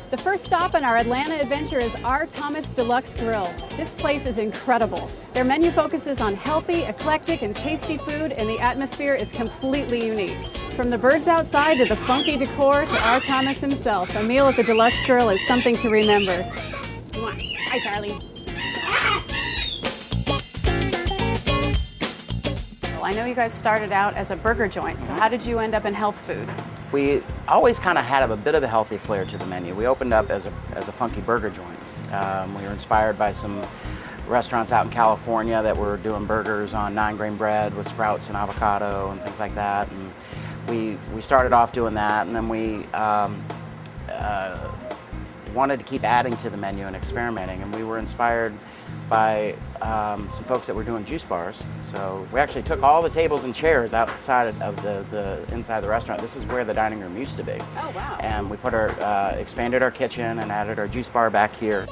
The first stop on our Atlanta adventure is R. Thomas Deluxe Grill. This place is incredible. Their menu focuses on healthy, eclectic, and tasty food, and the atmosphere is completely unique. From the birds outside to the funky decor to R. Thomas himself, a meal at the Deluxe Grill is something to remember. Hi, Charlie. Well, I know you guys started out as a burger joint, so how did you end up in health food? We always kind of had a bit of a healthy flair to the menu. We opened up as a funky burger joint. We were inspired by some restaurants out in California that were doing burgers on 9-grain bread with sprouts and avocado and things like that. And we started off doing that, and then we wanted to keep adding to the menu and experimenting. And we were inspired by some folks that were doing juice bars. So we actually took all the tables and chairs outside of the inside of the restaurant. This is where the dining room used to be. Oh, wow. And we put expanded our kitchen and added our juice bar back here.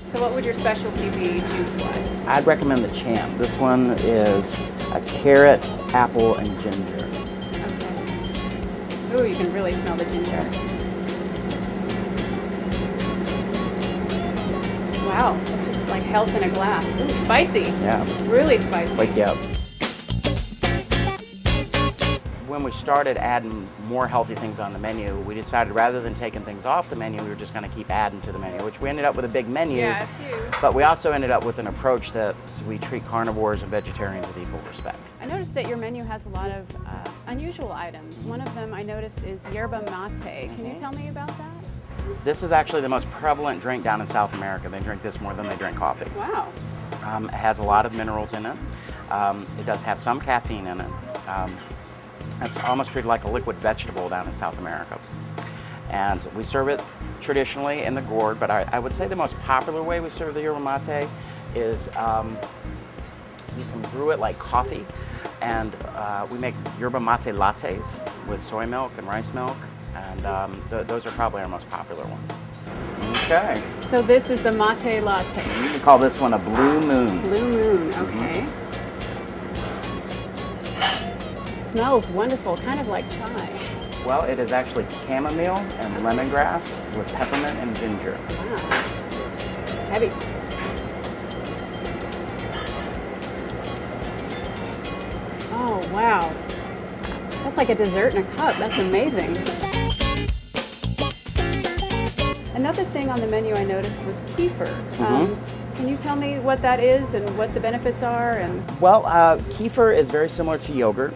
So what would your specialty be juice-wise? I'd recommend the Champ. This one is a carrot, apple, and ginger. Okay. Ooh, you can really smell the ginger. Wow, it's just like health in a glass. Ooh, spicy. Yeah. Really spicy. Wake you up. When we started adding more healthy things on the menu, we decided rather than taking things off the menu, we were just going to keep adding to the menu, which we ended up with a big menu. Yeah, it's huge. But we also ended up with an approach that we treat carnivores and vegetarians with equal respect. I noticed that your menu has a lot of unusual items. One of them I noticed is yerba mate. Can you tell me about that? This is actually the most prevalent drink down in South America. They drink this more than they drink coffee. Wow. It has a lot of minerals in it. It does have some caffeine in it. It's almost treated like a liquid vegetable down in South America. And we serve it traditionally in the gourd, but I would say the most popular way we serve the yerba mate is you can brew it like coffee, and we make yerba mate lattes with soy milk and rice milk, and those are probably our most popular ones. Okay. So this is the mate latte. You can call this one a blue moon. Blue moon, okay. It smells wonderful, kind of like chai. Well, it is actually chamomile and lemongrass with peppermint and ginger. Wow. It's heavy. Oh, wow. That's like a dessert in a cup. That's amazing. Another thing on the menu I noticed was kefir. Can you tell me what that is and what the benefits are? Well, kefir is very similar to yogurt,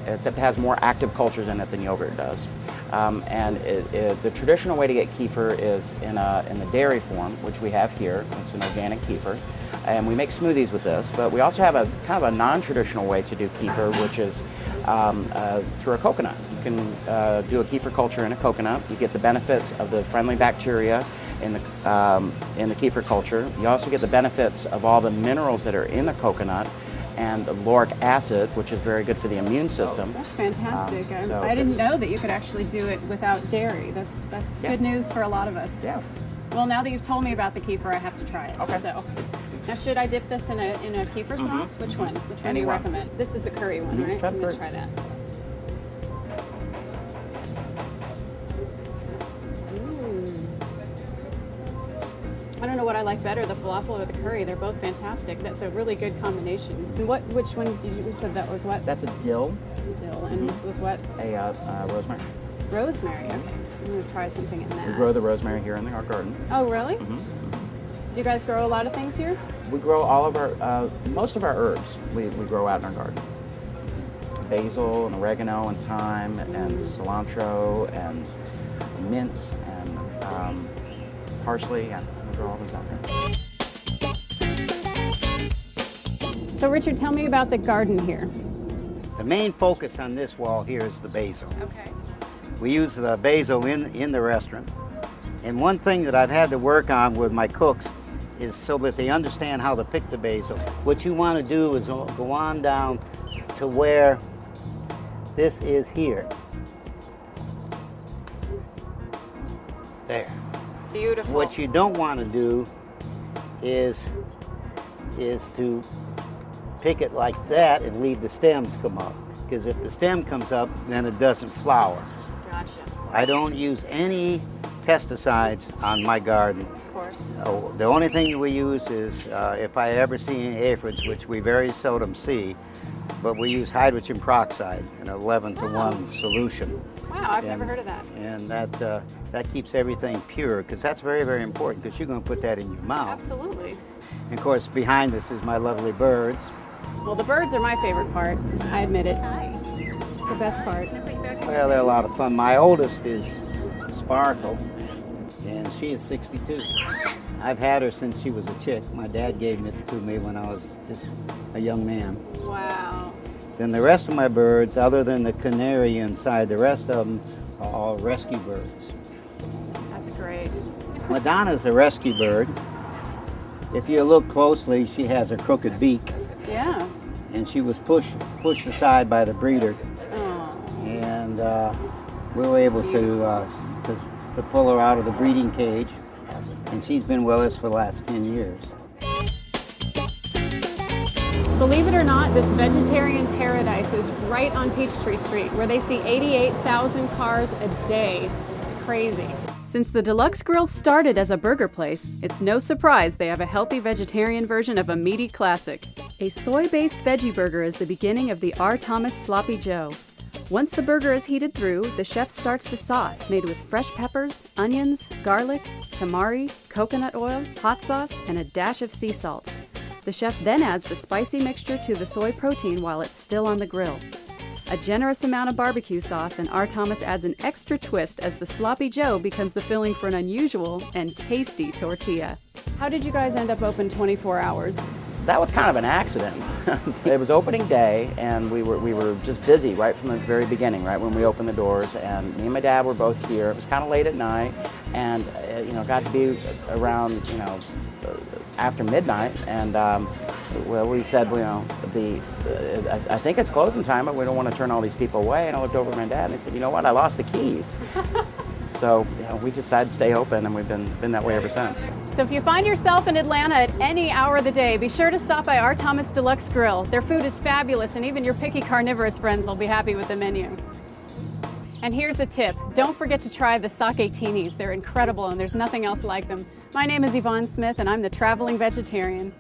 except it has more active cultures in it than yogurt does. And the traditional way to get kefir is in the dairy form, which we have here. It's an organic kefir. And we make smoothies with this, but we also have a kind of a non-traditional way to do kefir, which is through a coconut. You can do a kefir culture in a coconut. You get the benefits of the friendly bacteria in the kefir culture. You also get the benefits of all the minerals that are in the coconut and the lauric acid, which is very good for the immune system. That's fantastic. I didn't know that you could actually do it without dairy. That's good news for a lot of us. Yeah. Well, now that you've told me about the kefir, I have to try it. Okay. So, now should I dip this in a kefir sauce? Which one? Which one do you recommend? This is the curry one, right? I'm gonna try that. I don't know what I like better, the falafel or the curry. They're both fantastic. That's a really good combination. And which one did you said that was what? That's a dill. Dill, and this was what? A rosemary. Rosemary. Okay. I'm gonna try something in that. We grow the rosemary here in our garden. Oh, really? Do you guys grow a lot of things here? We grow all of our, most of our herbs we grow out in our garden. Basil and oregano and thyme and cilantro and mints and parsley. Yeah, we grow all those out here. So Richard, tell me about the garden here. The main focus on this wall here is the basil. Okay. We use the basil in the restaurant. And one thing that I've had to work on with my cooks is so that they understand how to pick the basil. What you want to do is go on down to where this is here. There. Beautiful. What you don't want to do is to pick it like that and leave the stems come up. Because if the stem comes up, then it doesn't flower. Gotcha. I don't use any pesticides on my garden. Of course. The only thing we use is if I ever see any aphids, which we very seldom see, but we use hydrogen peroxide in an 11-to-1 solution. Wow, I've never heard of that. And that keeps everything pure, because that's very, very important, because you're going to put that in your mouth. Absolutely. And of course, behind us is my lovely birds. Well, the birds are my favorite part. I admit it. The best part. Well, they're a lot of fun. My oldest is Sparkle, and she is 62. I've had her since she was a chick. My dad gave it to me when I was just a young man. Wow. Then the rest of my birds, other than the canary inside, the rest of them are all rescue birds. That's great. Madonna's a rescue bird. If you look closely, she has a crooked beak, Yeah. and she was pushed aside by the breeder, Oh, and we were able to pull her out of the breeding cage, and she's been with us for the last 10 years. believe it or not, this vegetarian paradise is right on Peachtree Street, where they see 88,000 cars a day. It's crazy. Since the Deluxe Grill started as a burger place, it's no surprise they have a healthy vegetarian version of a meaty classic. A soy-based veggie burger is the beginning of the R. Thomas Sloppy Joe. Once the burger is heated through, the chef starts the sauce made with fresh peppers, onions, garlic, tamari, coconut oil, hot sauce, and a dash of sea salt. The chef then adds the spicy mixture to the soy protein while it's still on the grill. A generous amount of barbecue sauce, and R. Thomas adds an extra twist as the Sloppy Joe becomes the filling for an unusual and tasty tortilla. How did you guys end up open 24 hours? That was kind of an accident. It was opening day, and we were just busy right from the very beginning, right when we opened the doors. And me and my dad were both here. It was kind of late at night, and got to be around after midnight. And well, we said, I think it's closing time, but we don't want to turn all these people away. And I looked over at my dad and I said, you know what? I lost the keys. So we decided to stay open, and we've been that way ever since. So if you find yourself in Atlanta at any hour of the day, be sure to stop by R. Thomas Deluxe Grill. Their food is fabulous, and even your picky carnivorous friends will be happy with the menu. And here's a tip. Don't forget to try the sake teenies. They're incredible, and there's nothing else like them. My name is Yvonne Smith, and I'm the Traveling Vegetarian.